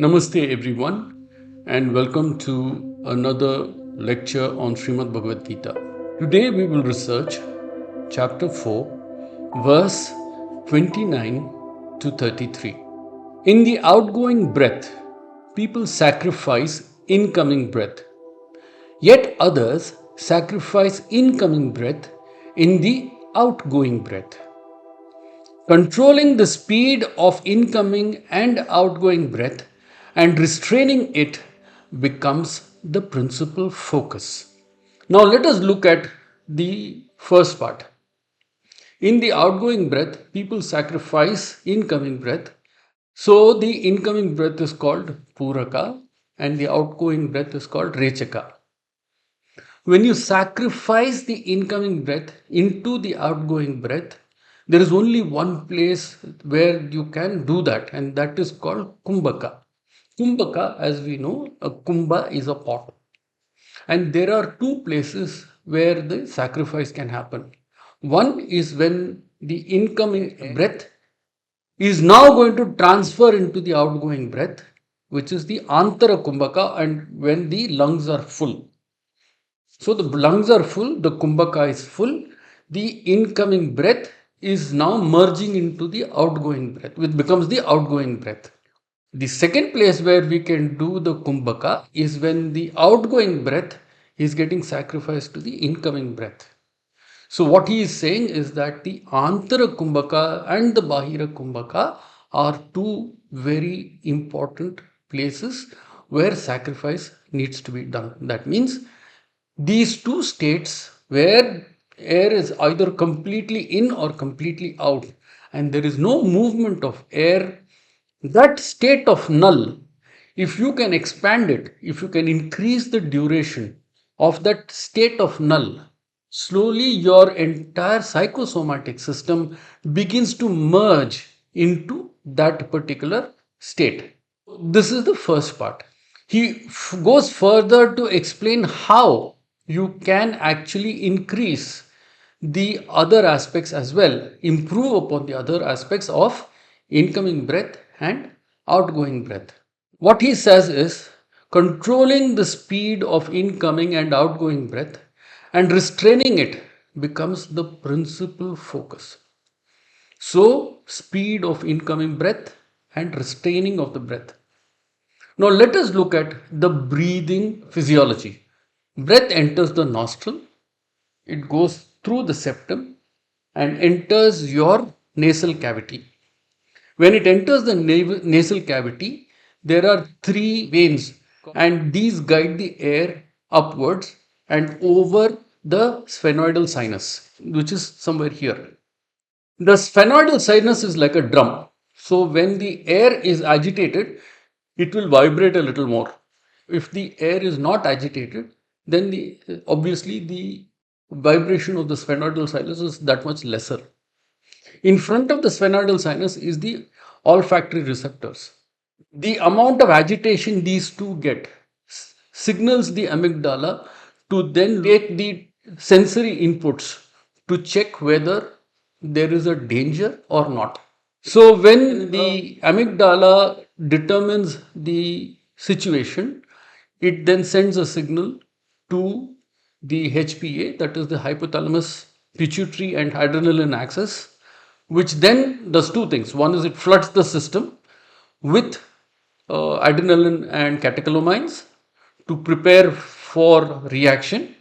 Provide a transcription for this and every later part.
Namaste everyone and welcome to another lecture on Srimad Bhagavad Gita. Today we will research chapter 4 verse 29 to 33. In the outgoing breath, people sacrifice incoming breath, yet others sacrifice incoming breath in the outgoing breath. Controlling the speed of incoming and outgoing breath and restraining it becomes the principal focus. Now, let us look at the first part. In the outgoing breath, people sacrifice incoming breath. So, the incoming breath is called Puraka and the outgoing breath is called Rechaka. When you sacrifice the incoming breath into the outgoing breath, there is only one place where you can do that, and that is called Kumbhaka. Kumbhaka, as we know, a kumbha is a pot. And there are two places where the sacrifice can happen. One is when the incoming breath is now going to transfer into the outgoing breath, which is the Antara Kumbhaka, and when the lungs are full. So the lungs are full, the Kumbhaka is full, the incoming breath is now merging into the outgoing breath, which becomes the outgoing breath. The second place where we can do the Kumbhaka is when the outgoing breath is getting sacrificed to the incoming breath. So what he is saying is that the Antara Kumbhaka and the Bahira Kumbhaka are two very important places where sacrifice needs to be done. That means these two states where air is either completely in or completely out and there is no movement of air, that state of null, if you can expand it, if you can increase the duration of that state of null, slowly your entire psychosomatic system begins to merge into that particular state. This is the first part. He goes further to explain how you can actually increase the other aspects as well, improve upon the other aspects of incoming breath and outgoing breath. What he says is controlling the speed of incoming and outgoing breath and restraining it becomes the principal focus. So, speed of incoming breath and restraining of the breath. Now, let us look at the breathing physiology. Breath enters the nostril, it goes through the septum and enters your nasal cavity. When it enters the nasal cavity, there are three veins and these guide the air upwards and over the sphenoidal sinus, which is somewhere here. The sphenoidal sinus is like a drum. So when the air is agitated, it will vibrate a little more. If the air is not agitated, then obviously the vibration of the sphenoidal sinus is that much lesser. In front of the sphenoidal sinus is the olfactory receptors. The amount of agitation these two get signals the amygdala to then take the sensory inputs to check whether there is a danger or not. So when the amygdala determines the situation, it then sends a signal to the HPA, that is the hypothalamus, pituitary and adrenaline axis, which then does two things. One is it floods the system with adrenaline and catecholamines to prepare for reaction.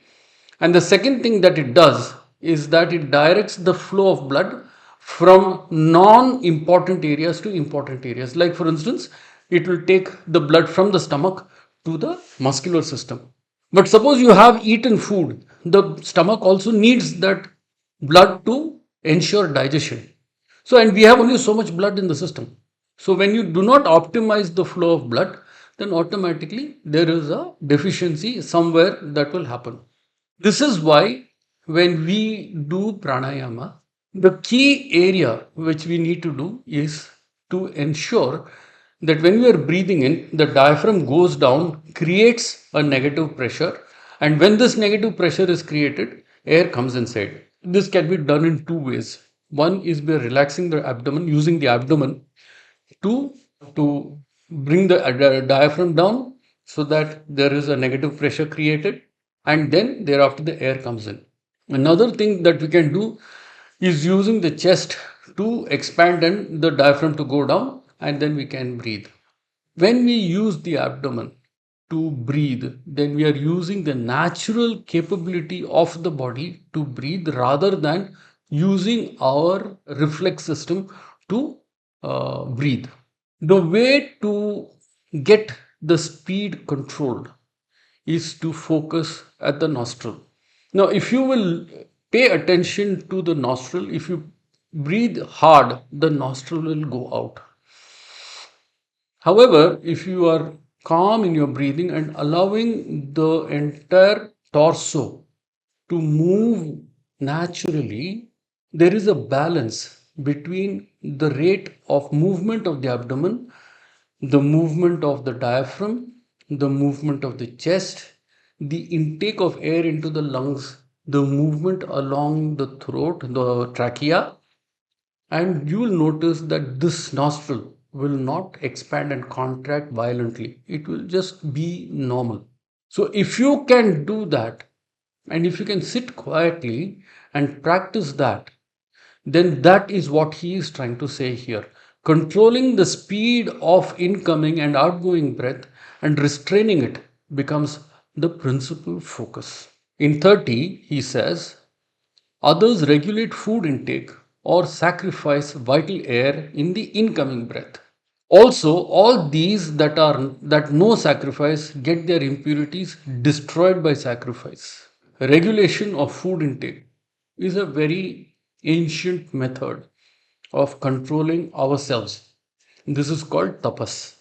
And the second thing that it does is that it directs the flow of blood from non-important areas to important areas. Like for instance, it will take the blood from the stomach to the muscular system. But suppose you have eaten food, the stomach also needs that blood to ensure digestion. So, and we have only so much blood in the system. So, when you do not optimize the flow of blood, then automatically there is a deficiency somewhere that will happen. This is why when we do pranayama, the key area which we need to do is to ensure that when we are breathing in, the diaphragm goes down, creates a negative pressure, and when this negative pressure is created, air comes inside. This can be done in two ways. One is by relaxing the abdomen, using the abdomen to bring the diaphragm down so that there is a negative pressure created, and then thereafter the air comes in. Another thing that we can do is using the chest to expand and the diaphragm to go down, and then we can breathe. When we use the abdomen to breathe, then we are using the natural capability of the body to breathe rather than using our reflex system to breathe. The way to get the speed controlled is to focus at the nostril. Now, if you will pay attention to the nostril, if you breathe hard, the nostril will go out. However, if you are calm in your breathing and allowing the entire torso to move naturally, there is a balance between the rate of movement of the abdomen, the movement of the diaphragm, the movement of the chest, the intake of air into the lungs, the movement along the throat, the trachea, and you will notice that this nostril will not expand and contract violently. It will just be normal. So if you can do that, and if you can sit quietly and practice that, then that is what he is trying to say here. Controlling the speed of incoming and outgoing breath and restraining it becomes the principal focus. In 30, he says, others regulate food intake or sacrifice vital air in the incoming breath. Also, all these that no sacrifice get their impurities destroyed by sacrifice. Regulation of food intake is a very ancient method of controlling ourselves. This is called tapas.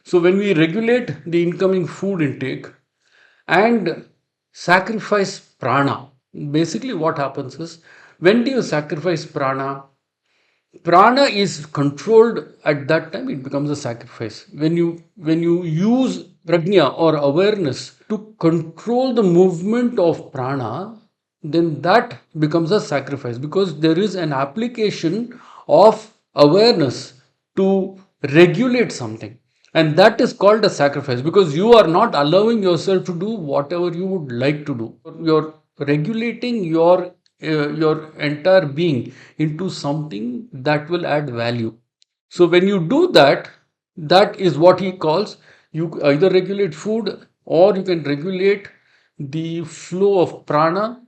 So when we regulate the incoming food intake and sacrifice prana, basically what happens is, when do you sacrifice prana? Prana is controlled at that time, it becomes a sacrifice. When you use prajna or awareness to control the movement of prana, then that becomes a sacrifice, because there is an application of awareness to regulate something, and that is called a sacrifice, because you are not allowing yourself to do whatever you would like to do. You're regulating your entire being into something that will add value. So when you do that, that is what he calls, you either regulate food or you can regulate the flow of prana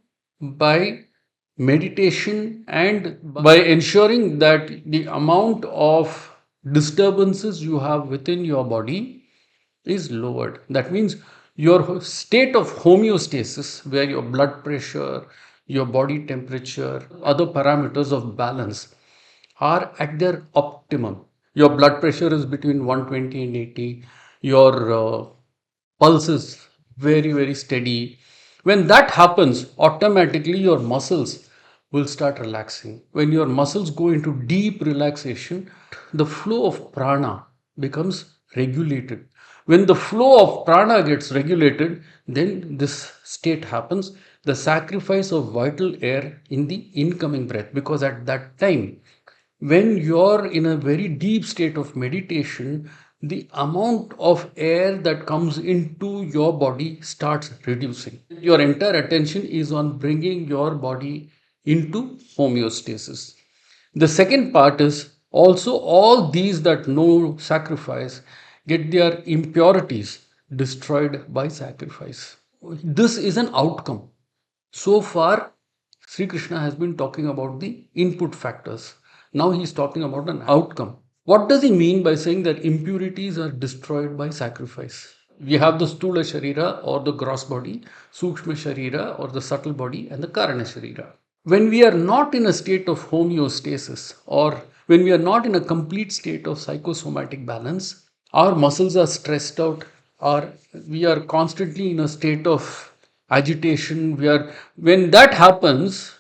by meditation and by ensuring that the amount of disturbances you have within your body is lowered. That means your state of homeostasis, where your blood pressure, your body temperature, other parameters of balance are at their optimum. Your blood pressure is between 120 and 80. Your pulse is very, very steady. When that happens, automatically your muscles will start relaxing. When your muscles go into deep relaxation, the flow of prana becomes regulated. When the flow of prana gets regulated, then this state happens, the sacrifice of vital air in the incoming breath. Because at that time, when you're in a very deep state of meditation, the amount of air that comes into your body starts reducing. Your entire attention is on bringing your body into homeostasis. The second part is also, all these that no sacrifice get their impurities destroyed by sacrifice. This is an outcome. So far, Sri Krishna has been talking about the input factors. Now he is talking about an outcome. What does he mean by saying that impurities are destroyed by sacrifice? We have the Stula Sharira or the gross body, Sukshma Sharira or the subtle body, and the Karana Sharira. When we are not in a state of homeostasis, or when we are not in a complete state of psychosomatic balance, our muscles are stressed out, or we are constantly in a state of agitation. When that happens,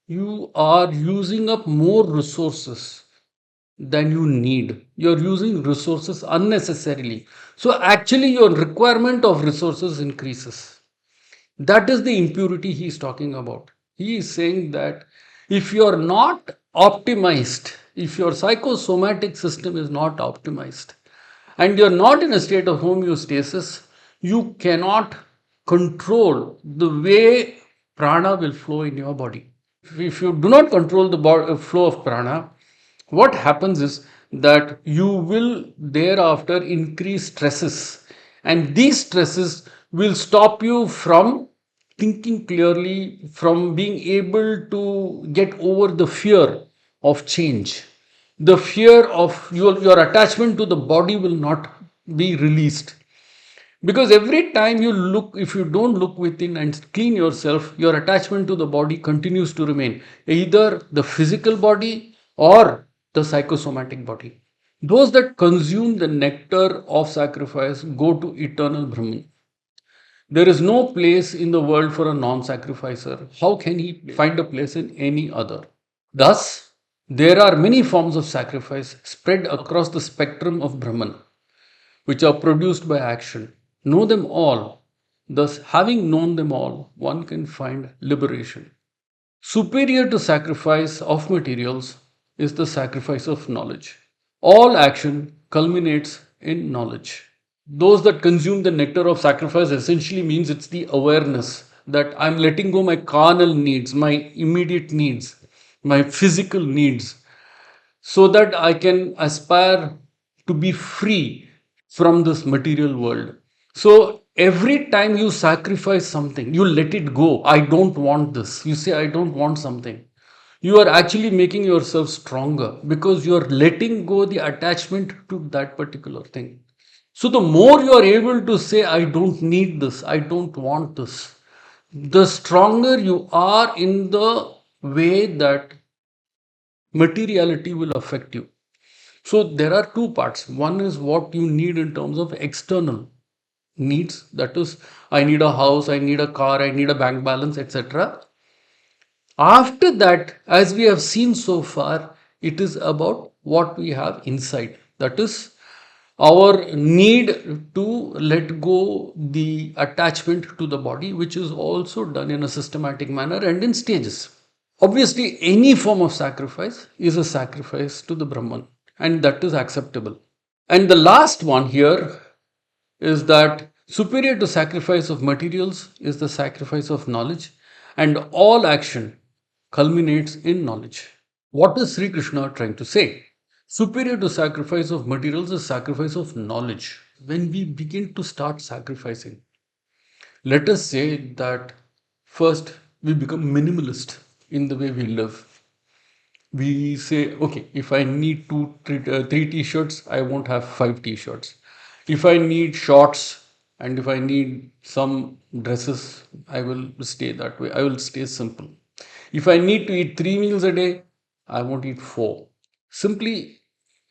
you are using up more resources than you need. You're using resources unnecessarily. So actually your requirement of resources increases. That is the impurity he is talking about. He is saying that if you're not optimized, if your psychosomatic system is not optimized, and you're not in a state of homeostasis, you cannot control the way prana will flow in your body. If you do not control the flow of prana, what happens is that you will thereafter increase stresses, and these stresses will stop you from thinking clearly, from being able to get over the fear of change. The fear of your attachment to the body will not be released. Because every time you look, if you don't look within and clean yourself, your attachment to the body continues to remain, either the physical body or the psychosomatic body. Those that consume the nectar of sacrifice go to eternal Brahman. There is no place in the world for a non sacrificer. How can he find a place in any other? Thus, there are many forms of sacrifice spread across the spectrum of Brahman, which are produced by action. Know them all. Thus, having known them all, one can find liberation. Superior to sacrifice of materials is the sacrifice of knowledge. All action culminates in knowledge. Those that consume the nectar of sacrifice essentially means it's the awareness that I'm letting go my carnal needs, my immediate needs, my physical needs, so that I can aspire to be free from this material world. So every time you sacrifice something, you let it go. I don't want this. You say, I don't want something. You are actually making yourself stronger because you are letting go the attachment to that particular thing. So the more you are able to say, I don't need this, I don't want this, the stronger you are in the way that materiality will affect you. So there are two parts. One is what you need in terms of external needs. That is, I need a house, I need a car, I need a bank balance, etc. After that, as we have seen so far, it is about what we have inside. That is our need to let go the attachment to the body, which is also done in a systematic manner and in stages. Obviously, any form of sacrifice is a sacrifice to the Brahman, and that is acceptable. And the last one here is that superior to sacrifice of materials is the sacrifice of knowledge, and all action culminates in knowledge. What is Śrī Kṛṣṇa trying to say? Superior to sacrifice of materials is sacrifice of knowledge. When we begin to start sacrificing, let us say that first we become minimalist in the way we live. We say, okay, if I need three t-shirts, I won't have 5 t-shirts. If I need shorts and if I need some dresses, I will stay that way. I will stay simple. If I need to eat 3 meals a day, I won't eat 4. Simply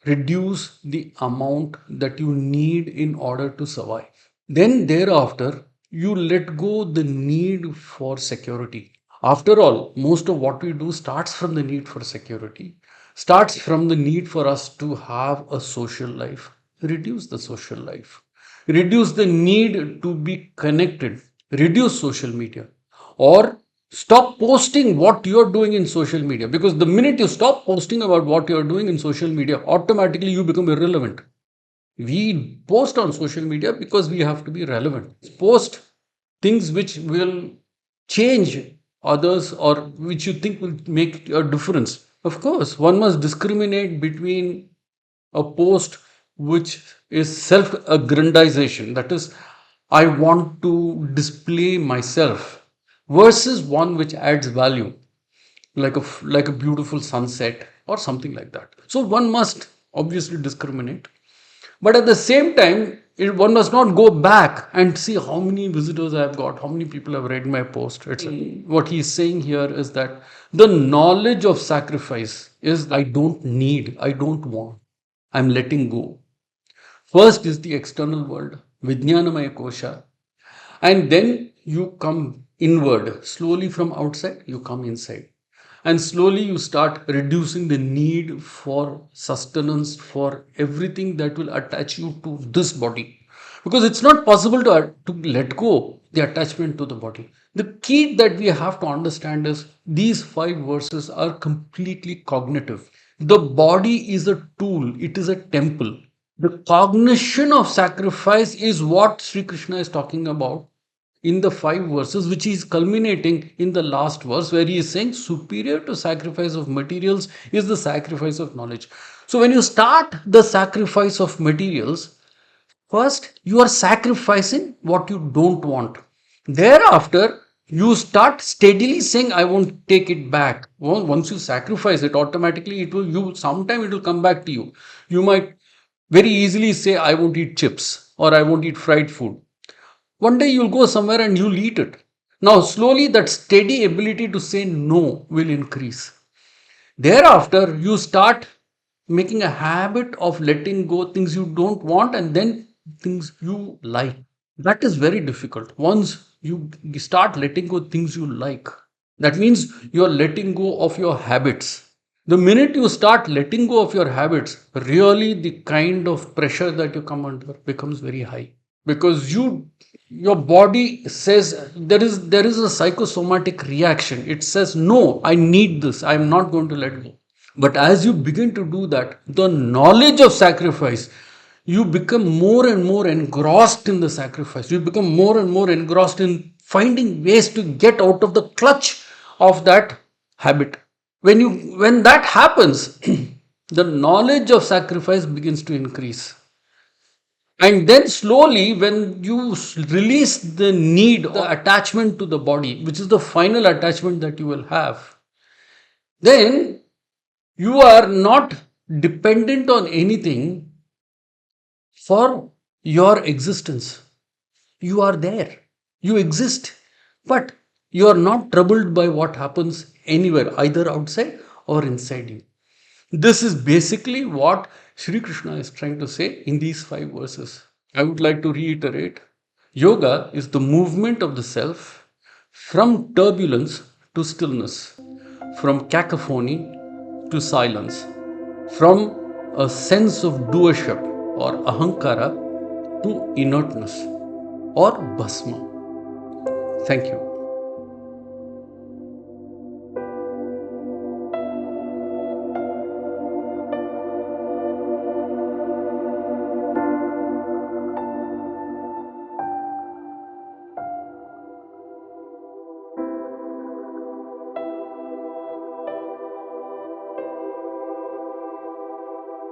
reduce the amount that you need in order to survive. Then thereafter, you let go the need for security. After all, most of what we do starts from the need for security, starts from the need for us to have a social life. Reduce the social life. Reduce the need to be connected. Reduce social media. Or stop posting what you're doing in social media, because the minute you stop posting about what you're doing in social media, automatically you become irrelevant. We post on social media because we have to be relevant. Post things which will change others or which you think will make a difference. Of course, one must discriminate between a post which is self aggrandization, that is, I want to display myself, versus one which adds value, like a beautiful sunset or something like that. So one must obviously discriminate, but at the same time, one must not go back and see how many visitors I have got, how many people have read my post, etc. What he is saying here is that the knowledge of sacrifice is I don't need, I don't want, I'm letting go. First is the external world, vijñānamaya kosha, and then you come inward. Slowly from outside, you come inside. And slowly you start reducing the need for sustenance, for everything that will attach you to this body. Because it's not possible to let go the attachment to the body. The key that we have to understand is these 5 verses are completely cognitive. The body is a tool, it is a temple. The cognition of sacrifice is what Śrī Kṛṣṇa is talking about in the 5 verses, which is culminating in the last verse, where he is saying superior to sacrifice of materials is the sacrifice of knowledge. So when you start the sacrifice of materials, first you are sacrificing what you don't want. Thereafter, you start steadily saying, I won't take it back. Once you sacrifice it, automatically sometime it will come back to you. You might very easily say, I won't eat chips or I won't eat fried food. One day you'll go somewhere and you'll eat it. Now, slowly that steady ability to say no will increase. Thereafter, you start making a habit of letting go things you don't want and then things you like. That is very difficult. Once you start letting go things you like, that means you are letting go of your habits. The minute you start letting go of your habits, really the kind of pressure that you come under becomes very high, because your body says there is a psychosomatic reaction. It says, no, I need this, I'm not going to let go. But as you begin to do that, the knowledge of sacrifice, you become more and more engrossed in the sacrifice. You become more and more engrossed in finding ways to get out of the clutch of that habit. When that happens, the knowledge of sacrifice begins to increase. And then slowly, when you release the need, the attachment to the body, which is the final attachment that you will have, then you are not dependent on anything for your existence. You are there. You exist. But you are not troubled by what happens anywhere, either outside or inside you. This is basically what Śrī Kṛṣṇa is trying to say in these 5 verses. I would like to reiterate, yoga is the movement of the self from turbulence to stillness, from cacophony to silence, from a sense of doership or ahankara to inertness or bhasma. Thank you.